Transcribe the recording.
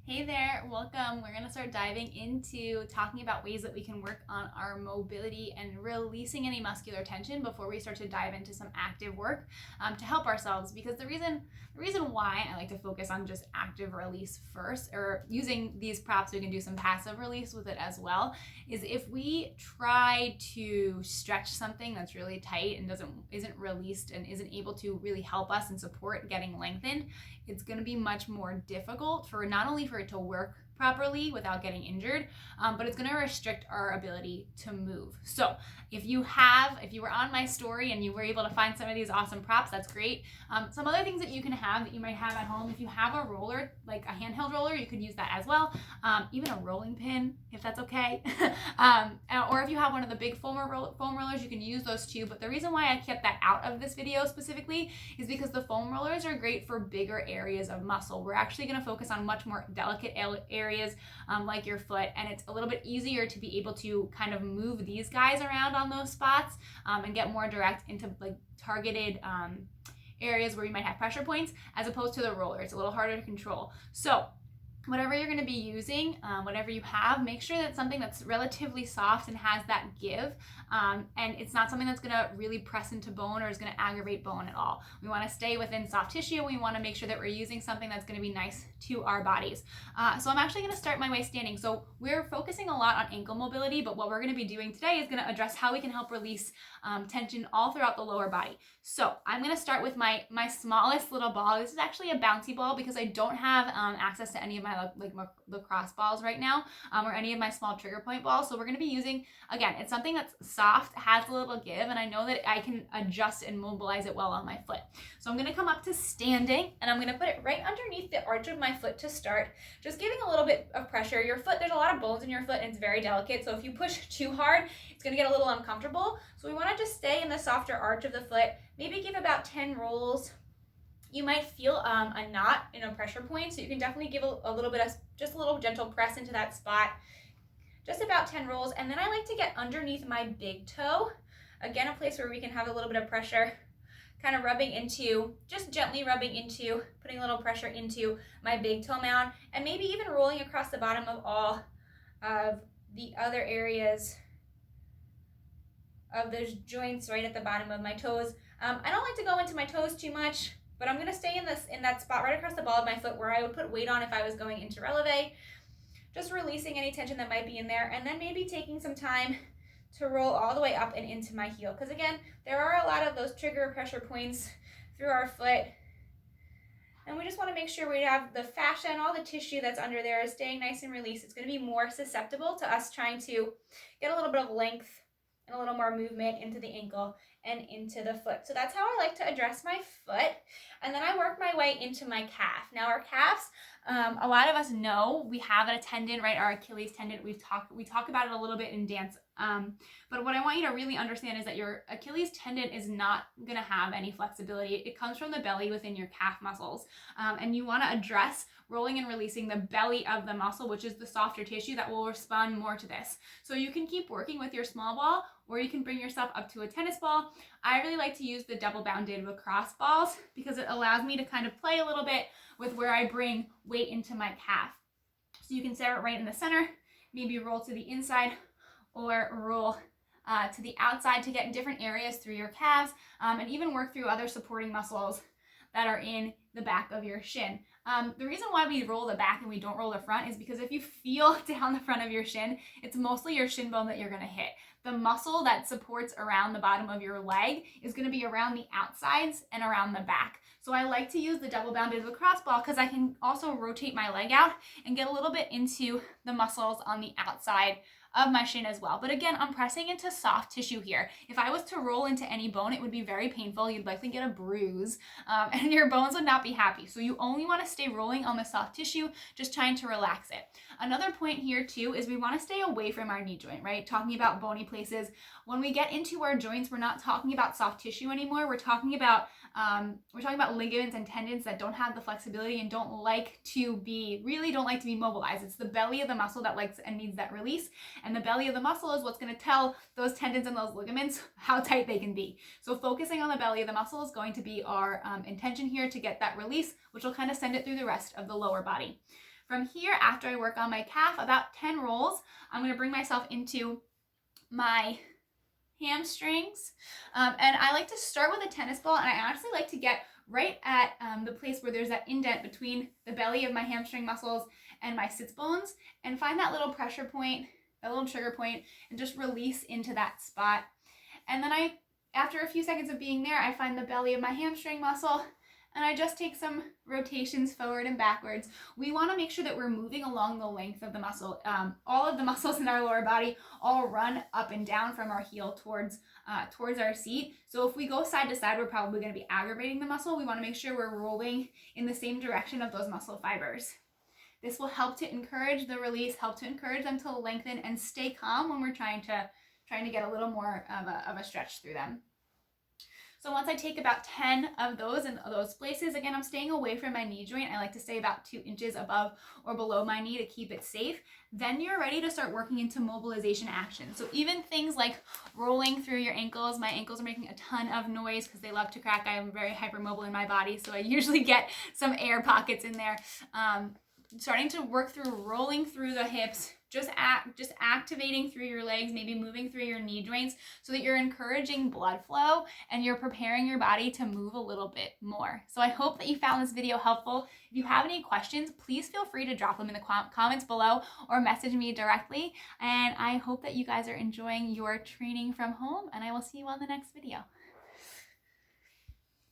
Hey there, welcome. We're going to start diving into talking about ways that we can work on our mobility and releasing any muscular tension before we start to dive into some active work to help ourselves. Because the reason why I like to focus on just active release first, or using these props, we can do some passive release with it as well, is if we try to stretch something that's really tight and isn't released and isn't able to really help us and support getting lengthened, it's going to be much more difficult for not only for it to work properly without getting injured, but it's going to restrict our ability to move. So if you were on my story and you were able to find some of these awesome props, that's great. Some other things that you can have that you might have at home, if you have a roller, like a handheld roller, you could use that as well. Even a rolling pin, if that's okay. Or if you have one of the big foam rollers, you can use those too. But the reason why I kept that out of this video specifically is because the foam rollers are great for bigger areas of muscle. We're actually going to focus on much more delicate areas like your foot, and it's a little bit easier to be able to kind of move these guys around on those spots and get more direct into like targeted areas where you might have pressure points, as opposed to the roller. It's a little harder to control. So whatever you're going to be using, whatever you have, make sure that it's something that's relatively soft and has that give, and it's not something that's going to really press into bone or is going to aggravate bone at all. We want to stay within soft tissue. We want to make sure that we're using something that's going to be nice to our bodies. So I'm actually going to start my way standing. So we're focusing a lot on ankle mobility, but what we're going to be doing today is going to address how we can help release tension all throughout the lower body. So I'm going to start with my smallest little ball. This is actually a bouncy ball because I don't have access to any of my lacrosse balls right now, or any of my small trigger point balls. So we're going to be using, again, it's something that's soft, has a little give, and I know that I can adjust and mobilize it well on my foot. So I'm going to come up to standing, and I'm going to put it right underneath the arch of my foot to start, just giving a little bit of pressure. Your foot, there's a lot of bones in your foot, and it's very delicate, so if you push too hard, it's going to get a little uncomfortable. So we want to just stay in the softer arch of the foot, maybe give about 10 rolls. You might feel a knot in a pressure point, so you can definitely give a little bit of, just a little gentle press into that spot. Just about 10 rolls, and then I like to get underneath my big toe. Again, a place where we can have a little bit of pressure, kind of rubbing into, just gently rubbing into, putting a little pressure into my big toe mound, and maybe even rolling across the bottom of all of the other areas of those joints right at the bottom of my toes. I don't like to go into my toes too much, but I'm going to stay in that spot right across the ball of my foot where I would put weight on if I was going into releve, just releasing any tension that might be in there, and then maybe taking some time to roll all the way up and into my heel, because again, there are a lot of those trigger pressure points through our foot, and we just want to make sure we have the fascia and all the tissue that's under there is staying nice and released. It's going to be more susceptible to us trying to get a little bit of length and a little more movement into the ankle and into the foot. So that's how I like to address my foot. And then I work my way into my calf. Now our calves, a lot of us know we have a tendon, right? Our Achilles tendon. We talk about it a little bit in dance. But what I want you to really understand is that your Achilles tendon is not going to have any flexibility. It comes from the belly within your calf muscles. And you want to address rolling and releasing the belly of the muscle, which is the softer tissue that will respond more to this. So you can keep working with your small ball, or you can bring yourself up to a tennis ball. I really like to use the double bounded lacrosse balls because it allows me to kind of play a little bit with where I bring weight into my calf. So you can set it right in the center, maybe roll to the inside or roll to the outside to get in different areas through your calves, and even work through other supporting muscles that are in the back of your shin. The reason why we roll the back and we don't roll the front is because if you feel down the front of your shin, it's mostly your shin bone that you're going to hit. The muscle that supports around the bottom of your leg is going to be around the outsides and around the back. So I like to use the double bounded lacrosse ball because I can also rotate my leg out and get a little bit into the muscles on the outside of my shin as well. But again, I'm pressing into soft tissue here. If I was to roll into any bone, it would be very painful. You'd likely get a bruise, and your bones would not be happy. So you only want to stay rolling on the soft tissue, just trying to relax it. Another point here too is we want to stay away from our knee joint, right? Talking about bony places. When we get into our joints, we're not talking about soft tissue anymore. We're talking about ligaments and tendons that don't have the flexibility and don't like to be mobilized. It's the belly of the muscle that likes and needs that release. And the belly of the muscle is what's going to tell those tendons and those ligaments how tight they can be. So focusing on the belly of the muscle is going to be our intention here to get that release, which will kind of send it through the rest of the lower body. From here, after I work on my calf, about 10 rolls, I'm going to bring myself into my hamstrings. And I like to start with a tennis ball, and I actually like to get right at the place where there's that indent between the belly of my hamstring muscles and my sits bones, and find that little pressure point, that little trigger point, and just release into that spot. And then after a few seconds of being there, I find the belly of my hamstring muscle, and I just take some rotations forward and backwards. We want to make sure that we're moving along the length of the muscle. All of the muscles in our lower body all run up and down from our heel towards our seat. So if we go side to side, we're probably going to be aggravating the muscle. We want to make sure we're rolling in the same direction of those muscle fibers. This will help to encourage the release, help to encourage them to lengthen and stay calm when we're trying to get a little more of a stretch through them. So once I take about 10 of those in those places, again, I'm staying away from my knee joint. I like to stay about 2 inches above or below my knee to keep it safe. Then you're ready to start working into mobilization action. So even things like rolling through your ankles. My ankles are making a ton of noise because they love to crack. I am very hypermobile in my body, so I usually get some air pockets in there. Starting to work through rolling through the hips, just activating through your legs, maybe moving through your knee joints so that you're encouraging blood flow and you're preparing your body to move a little bit more. So I hope that you found this video helpful. If you have any questions, please feel free to drop them in the comments below or message me directly. And I hope that you guys are enjoying your training from home, and I will see you on the next video.